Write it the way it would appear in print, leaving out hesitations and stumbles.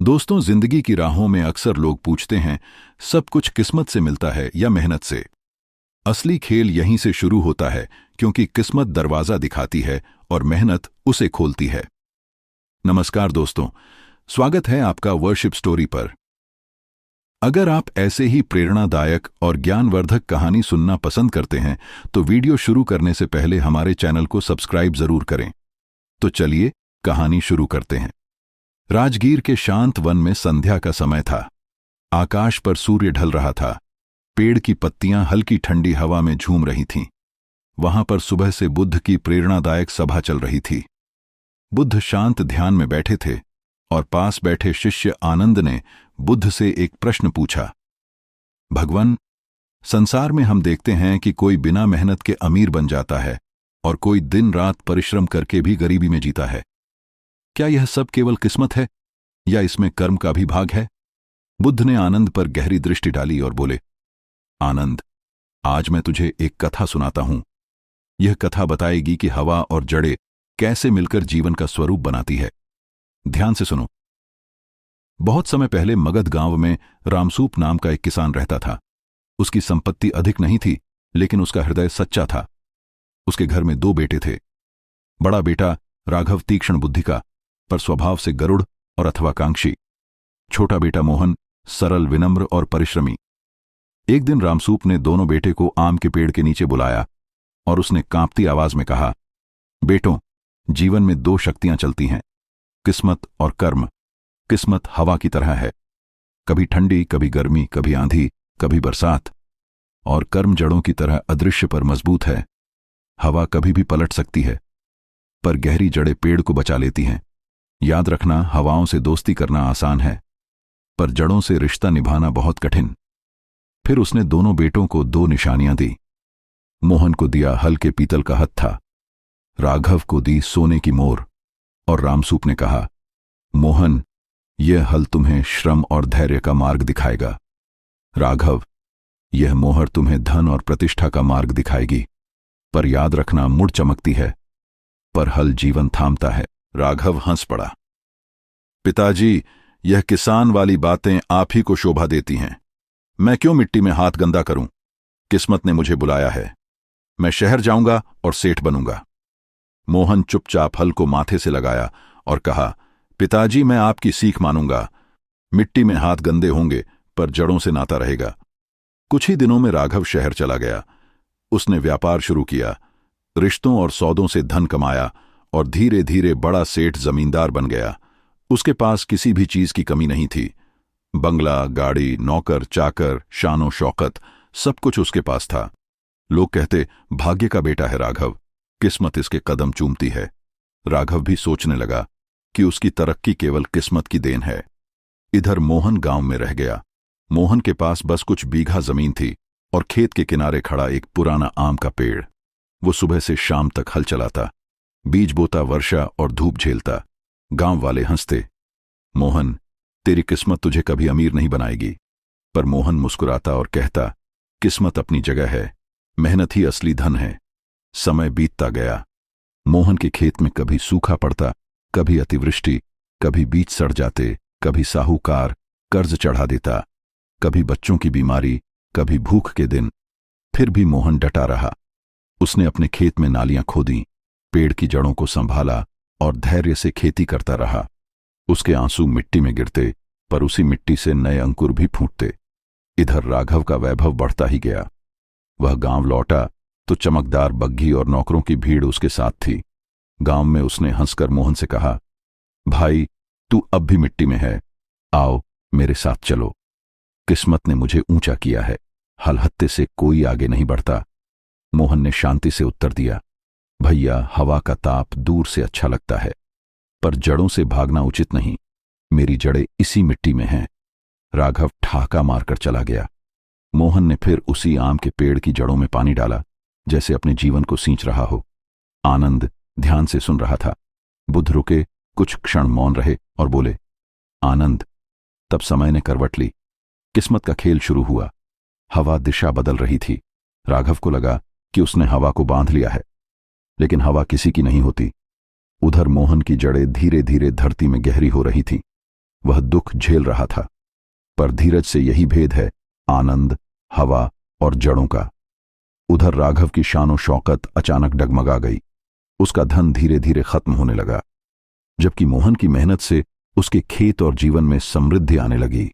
दोस्तों, जिंदगी की राहों में अक्सर लोग पूछते हैं, सब कुछ किस्मत से मिलता है या मेहनत से। असली खेल यहीं से शुरू होता है, क्योंकि किस्मत दरवाजा दिखाती है और मेहनत उसे खोलती है। नमस्कार दोस्तों, स्वागत है आपका वर्शिप स्टोरी पर। अगर आप ऐसे ही प्रेरणादायक और ज्ञानवर्धक कहानी सुनना पसंद करते हैं तो वीडियो शुरू करने से पहले हमारे चैनल को सब्सक्राइब जरूर करें। तो चलिए कहानी शुरू करते हैं। राजगीर के शांत वन में संध्या का समय था। आकाश पर सूर्य ढल रहा था। पेड़ की पत्तियां हल्की ठंडी हवा में झूम रही थीं। वहां पर सुबह से बुद्ध की प्रेरणादायक सभा चल रही थी। बुद्ध शांत ध्यान में बैठे थे और पास बैठे शिष्य आनंद ने बुद्ध से एक प्रश्न पूछा। भगवान, संसार में हम देखते हैं कि कोई बिना मेहनत के अमीर बन जाता है और कोई दिन रात परिश्रम करके भी गरीबी में जीता है। क्या यह सब केवल किस्मत है या इसमें कर्म का भी भाग है? बुद्ध ने आनंद पर गहरी दृष्टि डाली और बोले, आनंद, आज मैं तुझे एक कथा सुनाता हूं। यह कथा बताएगी कि हवा और जड़ें कैसे मिलकर जीवन का स्वरूप बनाती है। ध्यान से सुनो। बहुत समय पहले मगध गांव में रामसूप नाम का एक किसान रहता था। उसकी संपत्ति अधिक नहीं थी, लेकिन उसका हृदय सच्चा था। उसके घर में 2 बेटे थे। बड़ा बेटा राघव तीक्ष्ण बुद्धि का, पर स्वभाव से गरुड़ और अथवाकांक्षी। छोटा बेटा मोहन सरल, विनम्र और परिश्रमी। एक दिन रामसूप ने दोनों बेटे को आम के पेड़ के नीचे बुलाया और उसने कांपती आवाज में कहा, बेटों, जीवन में 2 शक्तियां चलती हैं, किस्मत और कर्म। किस्मत हवा की तरह है, कभी ठंडी, कभी गर्मी, कभी आंधी, कभी बरसात। और कर्म जड़ों की तरह अदृश्य पर मजबूत है। हवा कभी भी पलट सकती है, पर गहरी जड़ें पेड़ को बचा लेती हैं। याद रखना, हवाओं से दोस्ती करना आसान है, पर जड़ों से रिश्ता निभाना बहुत कठिन। फिर उसने दोनों बेटों को 2 निशानियां दी। मोहन को दिया हल्के पीतल का हत्था, राघव को दी सोने की मोर। और रामसूप ने कहा, मोहन, यह हल तुम्हें श्रम और धैर्य का मार्ग दिखाएगा। राघव, यह मोहर तुम्हें धन और प्रतिष्ठा का मार्ग दिखाएगी। पर याद रखना, मुड़ चमकती है, पर हल जीवन थामता है। राघव हंस पड़ा। पिताजी, यह किसान वाली बातें आप ही को शोभा देती हैं। मैं क्यों मिट्टी में हाथ गंदा करूं? किस्मत ने मुझे बुलाया है। मैं शहर जाऊंगा और सेठ बनूंगा। मोहन चुपचाप हल को माथे से लगाया और कहा, पिताजी, मैं आपकी सीख मानूंगा। मिट्टी में हाथ गंदे होंगे, पर जड़ों से नाता रहेगा। कुछ ही दिनों में राघव शहर चला गया। उसने व्यापार शुरू किया, रिश्तों और सौदों से धन कमाया और धीरे धीरे बड़ा सेठ जमींदार बन गया। उसके पास किसी भी चीज की कमी नहीं थी। बंगला, गाड़ी, नौकर चाकर, शानो शौकत, सब कुछ उसके पास था। लोग कहते, भाग्य का बेटा है राघव, किस्मत इसके कदम चूमती है। राघव भी सोचने लगा कि उसकी तरक्की केवल किस्मत की देन है। इधर मोहन गांव में रह गया। मोहन के पास बस कुछ बीघा जमीन थी और खेत के किनारे खड़ा एक पुराना आम का पेड़। वो सुबह से शाम तक हल चलाता, बीज बोता, वर्षा और धूप झेलता। गांव वाले हंसते, मोहन, तेरी किस्मत तुझे कभी अमीर नहीं बनाएगी। पर मोहन मुस्कुराता और कहता, किस्मत अपनी जगह है, मेहनत ही असली धन है। समय बीतता गया। मोहन के खेत में कभी सूखा पड़ता, कभी अतिवृष्टि, कभी बीज सड़ जाते, कभी साहूकार कर्ज चढ़ा देता, कभी बच्चों की बीमारी, कभी भूख के दिन। फिर भी मोहन डटा रहा। उसने अपने खेत में नालियां खोदी, पेड़ की जड़ों को संभाला और धैर्य से खेती करता रहा। उसके आंसू मिट्टी में गिरते, पर उसी मिट्टी से नए अंकुर भी फूटते। इधर राघव का वैभव बढ़ता ही गया। वह गांव लौटा तो चमकदार बग्घी और नौकरों की भीड़ उसके साथ थी। गांव में उसने हंसकर मोहन से कहा, भाई, तू अब भी मिट्टी में है, आओ मेरे साथ चलो। किस्मत ने मुझे ऊंचा किया है, हलहत्ते से कोई आगे नहीं बढ़ता। मोहन ने शांति से उत्तर दिया, भैया, हवा का ताप दूर से अच्छा लगता है, पर जड़ों से भागना उचित नहीं। मेरी जड़ें इसी मिट्टी में हैं। राघव ठहाका मारकर चला गया। मोहन ने फिर उसी आम के पेड़ की जड़ों में पानी डाला, जैसे अपने जीवन को सींच रहा हो। आनंद ध्यान से सुन रहा था। बुद्ध रुके, कुछ क्षण मौन रहे और बोले, आनंद। तब समय ने करवट ली। किस्मत का खेल शुरू हुआ। हवा दिशा बदल रही थी। राघव को लगा कि उसने हवा को बांध लिया है, लेकिन हवा किसी की नहीं होती। उधर मोहन की जड़ें धीरे धीरे धरती में गहरी हो रही थीं। वह दुख झेल रहा था। पर धीरज से यही भेद है आनंद, हवा और जड़ों का। उधर राघव की शानो शौकत अचानक डगमगा गई। उसका धन धीरे धीरे खत्म होने लगा, जबकि मोहन की मेहनत से उसके खेत और जीवन में समृद्धि आने लगी।